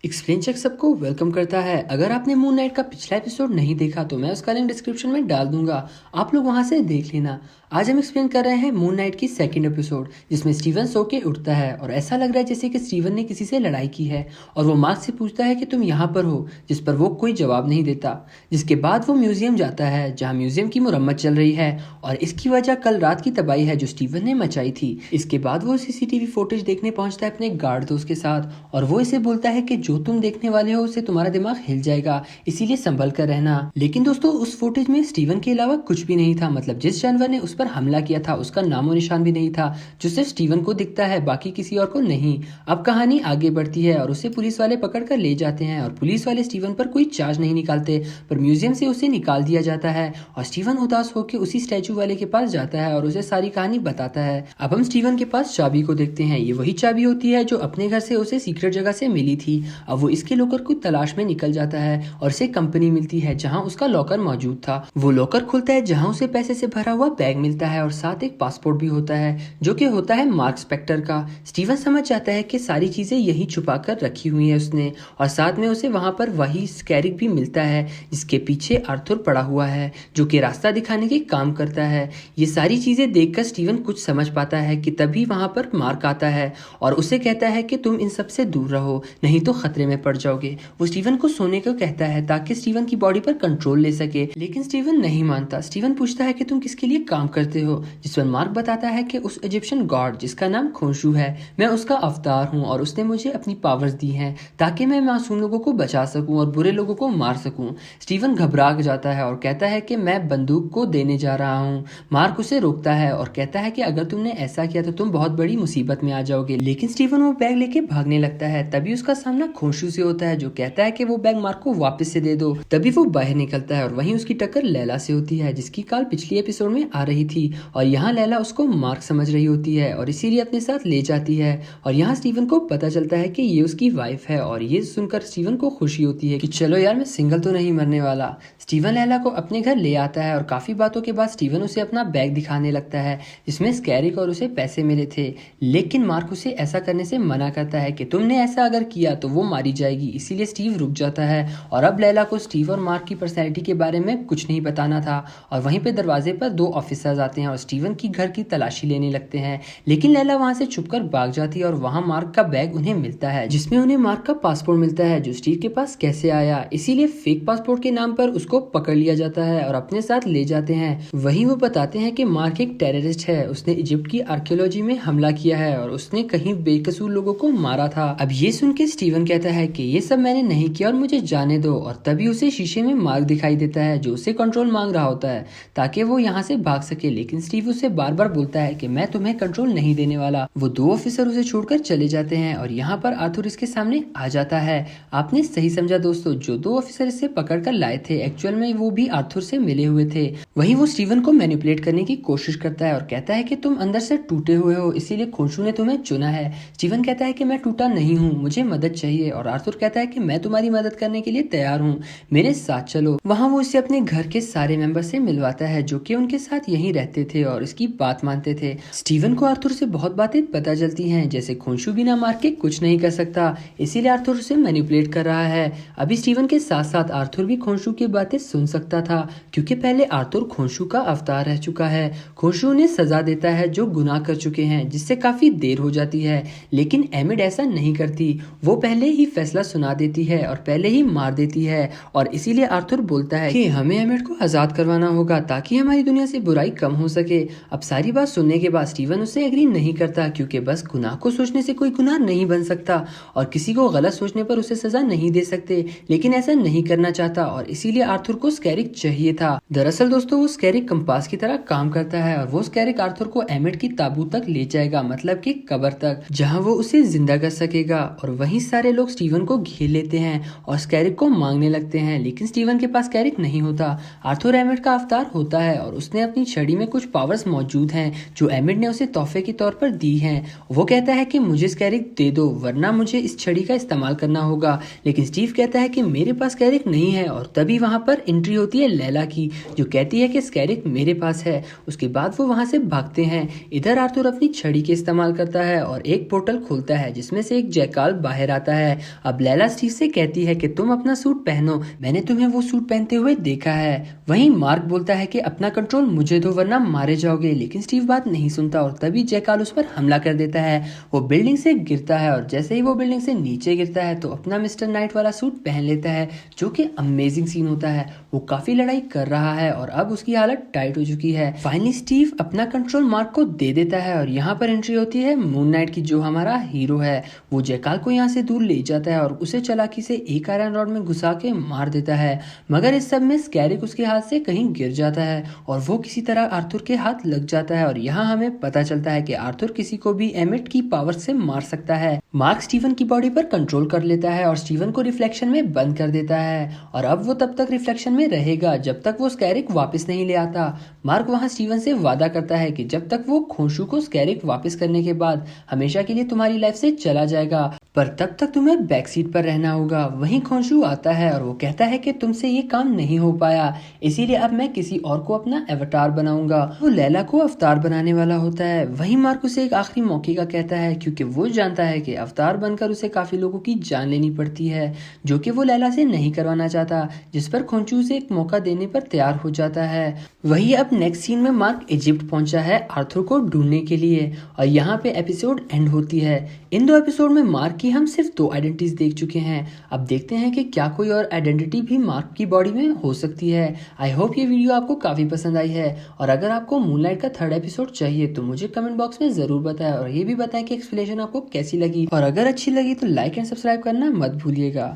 Explain check सबको welcome करता है। अगर आपने मून नाइट का पिछला एपिसोड नहीं देखा तो मैं उसका लिंक डिस्क्रिप्शन में डाल दूंगा, आप लोग वहां से देख लेना। आज हम एक्सप्लेन कर रहे हैं मून नाइट की सेकंड एपिसोड, जिसमें स्टीवन सो के उठता है और ऐसा लग रहा है जैसे कि स्टीवन ने किसी से लड़ाई की है और वो मार्क से पूछता है कि तुम यहाँ पर हो, जिस पर वो कोई जवाब नहीं देता। जिसके बाद वो म्यूजियम जाता है जहाँ म्यूजियम की मुरम्मत चल रही है और इसकी वजह कल रात की तबाही है जो स्टीवन ने मचाई थी। इसके बाद वो सीसीटीवी फुटेज देखने पहुंचता है अपने गार्ड दोस्त के साथ और वो इसे बोलता है कि जो तुम देखने वाले हो उससे तुम्हारा दिमाग हिल जाएगा, इसीलिए संभल कर रहना। लेकिन दोस्तों उस फुटेज में स्टीवन के अलावा कुछ भी नहीं था। मतलब जिस जानवर ने उस पर हमला किया था उसका नामो निशान भी नहीं था, जो सिर्फ स्टीवन को दिखता है, बाकी किसी और को नहीं। अब कहानी आगे बढ़ती है और उसे पुलिस वाले पकड़ कर ले जाते हैं और पुलिस वाले स्टीवन पर कोई चार्ज नहीं निकालते, पर म्यूजियम से उसे निकाल दिया जाता है और स्टीवन उदास होकर उसी स्टैचू वाले के पास जाता है और उसे सारी कहानी बताता है। अब हम स्टीवन के पास चाबी को देखते हैं। ये वही चाबी होती है जो अपने घर से उसे सीक्रेट जगह से मिली थी। अब वो इसके लॉकर को तलाश में निकल जाता है और उसे कंपनी मिलती है जहां उसका लॉकर मौजूद था। वो लॉकर खुलता है जहां उसे पैसे से भरा हुआ बैग मिलता है और साथ एक पासपोर्ट भी होता है जो कि होता है मार्क स्पेक्टर का। स्टीवन समझ जाता है कि सारी चीजें यही छुपा कर रखी हुई है उसने, और साथ में उसे वहां पर वही स्कैरिक भी मिलता है जिसके पीछे आर्थर पड़ा हुआ है जो कि रास्ता दिखाने के काम करता है। ये सारी चीजें देखकर स्टीवन कुछ समझ पाता है कि तभी वहां पर मार्क आता है और उसे कहता है कि तुम इन सब से दूर रहो, नहीं तो खतरे में पड़ जाओगे। वो स्टीवन को सोने को कहता है ताकि स्टीवन की बॉडी पर कंट्रोल ले सके, लेकिन स्टीवन नहीं मानता। स्टीवन पूछता है कि तुम किसके लिए काम करते हो, जिस पर मार्क बताता है कि उस इजिप्शियन गॉड जिसका नाम खोंशू है, मैं उसका अवतार हूँ और उसने मुझे अपनी पावर्स दी हैं ताकि मैं मासूम लोगों को बचा सकूं और बुरे लोगों को मार सकूं। स्टीवन घबरा जाता है और कहता है कि मैं बंदूक को देने जा रहा हूँ। मार्क उसे रोकता है और कहता है कि अगर तुमने ऐसा किया तो तुम बहुत बड़ी मुसीबत में आ जाओगे। लेकिन स्टीवन वो बैग लेके भागने लगता है। तभी उसका सामना खोंशू से होता है जो कहता है कि वो बैग मार्क को वापस से दे दो। तभी वो बाहर निकलता है और वहीं उसकी टक्कर लैला से होती है जिसकी कॉल पिछली एपिसोड में आ रही थी, और यहाँ लैला उसको मार्क समझ रही होती है और इसीलिए अपने साथ ले जाती है। और यहाँ स्टीवन को पता चलता है कि ये उसकी वाइफ है और ये सुनकर स्टीवन को खुशी होती है कि चलो यार मैं सिंगल तो नहीं मरने वाला। स्टीवन लैला को अपने घर ले आता है और काफी बातों के बाद स्टीवन उसे अपना बैग दिखाने लगता है जिसमें स्कैरिक और उसे पैसे मिले थे। लेकिन मार्क उसे ऐसा करने से मना करता है कि तुमने ऐसा अगर किया तो वो मारी जाएगी, इसीलिए स्टीव रुक जाता है। और अब लैला को स्टीव और मार्क की पर्सनैलिटी के बारे में कुछ नहीं बताना था। और वहीं पे दरवाजे पर दो ऑफिसर्स आते हैं और स्टीवन की घर की तलाशी लेने लगते हैं, लेकिन लैला वहां से छुपकर भाग जाती है और वहां मार्क का बैग उन्हें मिलता है जिसमें उन्हें मार्क का पासपोर्ट मिलता है जो स्टीव के पास कैसे आया। इसीलिए फेक पासपोर्ट के नाम पर उसको पकड़ लिया जाता है और अपने साथ ले जाते हैं। वहीं वो बताते हैं कि मार्क एक टेररिस्ट है, उसने इजिप्ट की आर्कियोलॉजी में हमला किया है और उसने कहीं बेकसूर लोगों को मारा था। अब ये सुन के स्टीवन कहता है कि ये सब मैंने नहीं किया और मुझे जाने दो, और तभी उसे शीशे में मार्क दिखाई देता है जो उसे कंट्रोल मांग रहा होता है ताकि वो यहाँ से भाग सके। लेकिन स्टीव उसे बार बार बोलता है कि मैं तुम्हें कंट्रोल नहीं देने वाला। वो दो ऑफिसर उसे छोड़कर चले जाते हैं और यहाँ पर आर्थर इसके सामने आ जाता है। आपने सही समझा दोस्तों, जो दो ऑफिसर इसे पकड़ कर लाए थे एक्चुअल में वो भी आर्थर से मिले हुए थे। वहीं वो स्टीवन को मैनिपुलेट करने की कोशिश करता है और कहता है कि तुम अंदर से टूटे हुए हो, इसीलिए खोंशू ने तुम्हें चुना है। स्टीवन कहता है कि मैं टूटा नहीं हूँ, मुझे मदद चाहिए, और आर्थर कहता है कि मैं तुम्हारी मदद करने के लिए तैयार हूँ, मेरे साथ चलो। वहाँ वो इसे अपने घर के सारे मेंबर से मिलवाता है जो कि उनके साथ यहीं रहते थे और इसकी बात मानते थे। स्टीवन को आर्थर से बहुत बातें पता चलती हैं, जैसे खोंशू बिना मार के कुछ नहीं कर सकता, इसीलिए आर्थर उसे मैनिपुलेट कर रहा है। अभी स्टीवन के साथ साथ आर्थर भी खोंशू की बातें सुन सकता था क्योंकि पहले आर्थर खोंशू का अवतार रह चुका है। खोंशू उन्हें सजा देता है जो गुनाह कर चुके हैं, जिससे काफी देर हो जाती है, लेकिन एमिड ऐसा नहीं करती। वो पहले ही फैसला सुना देती है और पहले ही मार देती है, और इसीलिए आर्थर बोलता है कि हमें एमिड को आजाद करवाना होगा ताकि हमारी दुनिया से बुराई कम हो सके। अब सारी बात सुनने के बाद स्टीवन उससे एग्री नहीं करता क्योंकि बस गुनाह को सोचने से कोई गुनाह नहीं बन सकता और किसी को गलत सोचने पर उसे सजा नहीं दे सकते, लेकिन ऐसा नहीं करना चाहता और इसीलिए आर्थर को स्कैरिक चाहिए था। दरअसल दोस्तों वो स्कैरिक कंपास की तरह काम करता है और वो स्कैरिक आर्थर को एमिड की ताबूत तक ले जाएगा, मतलब कि कब्र तक, जहां वो उसे जिंदा कर सकेगा। और वहीं सारे लोग स्टीवन को घेर लेते हैं और स्कैरिक को मांगने लगते हैं, लेकिन स्टीवन के पास स्कैरिक नहीं होता। आर्थर एमिड का अवतार होता है और उसने अपनी छड़ी में कुछ पावर्स मौजूद हैं जो एमिड ने उसे तोहफे के तौर पर दी हैं। वो कहता है कि मुझे स्कैरिक दे दो वरना मुझे इस छड़ी का इस्तेमाल करना होगा, लेकिन स्टीव कहता है कि मेरे पास स्कैरिक नहीं है। और तभी वहां पर एंट्री होती है लैला की जो कहती है कि स्कैरिक मेरे पास है। उसके बाद वो वहां से भागते हैं। इधर आर्थर अपनी छड़ी के इस्तेमाल करता है और एक पोर्टल खोलता है जिसमें से एक जैकाल बाहर आता है है। अब लैला स्टीव से कहती है कि तुम अपना सूट पहनो, मैंने तुम्हें वो सूट पहनते हुए देखा है। वहीं मार्क बोलता है कि अपना कंट्रोल मुझे दो वरना मारे जाओगे, लेकिन स्टीव बात नहीं सुनता और तभी जयकाल उस पर हमला कर देता है। वो बिल्डिंग से गिरता है और जैसे ही वो बिल्डिंग से नीचे गिरता है तो अपना मिस्टर नाइट वाला सूट पहन लेता है, जो कि अमेजिंग सीन होता है। वो काफी लड़ाई कर रहा है और अब उसकी हालत टाइट हो चुकी है। फाइनली स्टीव अपना कंट्रोल मार्क को दे देता है और यहाँ पर एंट्री होती है मून नाइट की, जो हमारा हीरो है। वो जयकाल को यहाँ से दूर ले जाता है और उसे चालाकी से एक आयरन रॉड में घुसा के मार देता है, मगर इस सब में स्कैरिक उसके हाथ से कहीं गिर जाता है और वो किसी तरह आर्थर के हाथ लग जाता है। और यहाँ हमें पता चलता है कि आर्थर किसी को भी एमिट की पावर से मार सकता है। मार्क स्टीवन की बॉडी पर कंट्रोल कर लेता है और स्टीवन को रिफ्लेक्शन में बंद कर देता है और अब वो तब तक रिफ्लेक्शन में रहेगा जब तक वो स्कैरिक वापस नहीं ले आता। मार्क वहाँ स्टीवन से वादा करता है कि जब तक वो खोंशू को स्कैरिक वापस करने के बाद हमेशा के लिए तुम्हारी लाइफ से चला जाएगा, पर तब तक तुम्हें बैक सीट पर रहना होगा। वहीं खोंशू आता है और वो कहता है कि तुमसे ये काम नहीं हो पाया, इसीलिए अब मैं किसी और को अपना अवतार बनाऊंगा। वो लैला को अवतार बनाने वाला होता है। वहीं मार्क उसे एक आखिरी मौके का कहता है, क्योंकि वो जानता है कि अवतार बनकर उसे काफी लोगों की जान लेनी पड़ती है, जो कि वो लैला से नहीं करवाना चाहता, जिस पर खोंचू उसे एक मौका देने पर तैयार हो जाता है। वही अब नेक्स्ट सीन में मार्क इजिप्ट पहुंचा है आर्थर को ढूंढने के लिए और यहाँ पे एपिसोड एंड होती है। इन 2 एपिसोड में मार्क की हम सिर्फ 2 आइडेंटिटीज देख चुके हैं। अब देखते हैं कि क्या कोई और आइडेंटिटी भी मार्क की बॉडी में हो सकती है। आई होप ये वीडियो आपको काफी पसंद आई है और अगर आपको मूनलाइट का 3rd एपिसोड चाहिए तो मुझे कमेंट बॉक्स में जरूर बताएं और ये भी बताएं कि एक्सप्लेनेशन आपको कैसी लगी, और अगर अच्छी लगी तो लाइक एंड सब्सक्राइब करना मत भूलिएगा।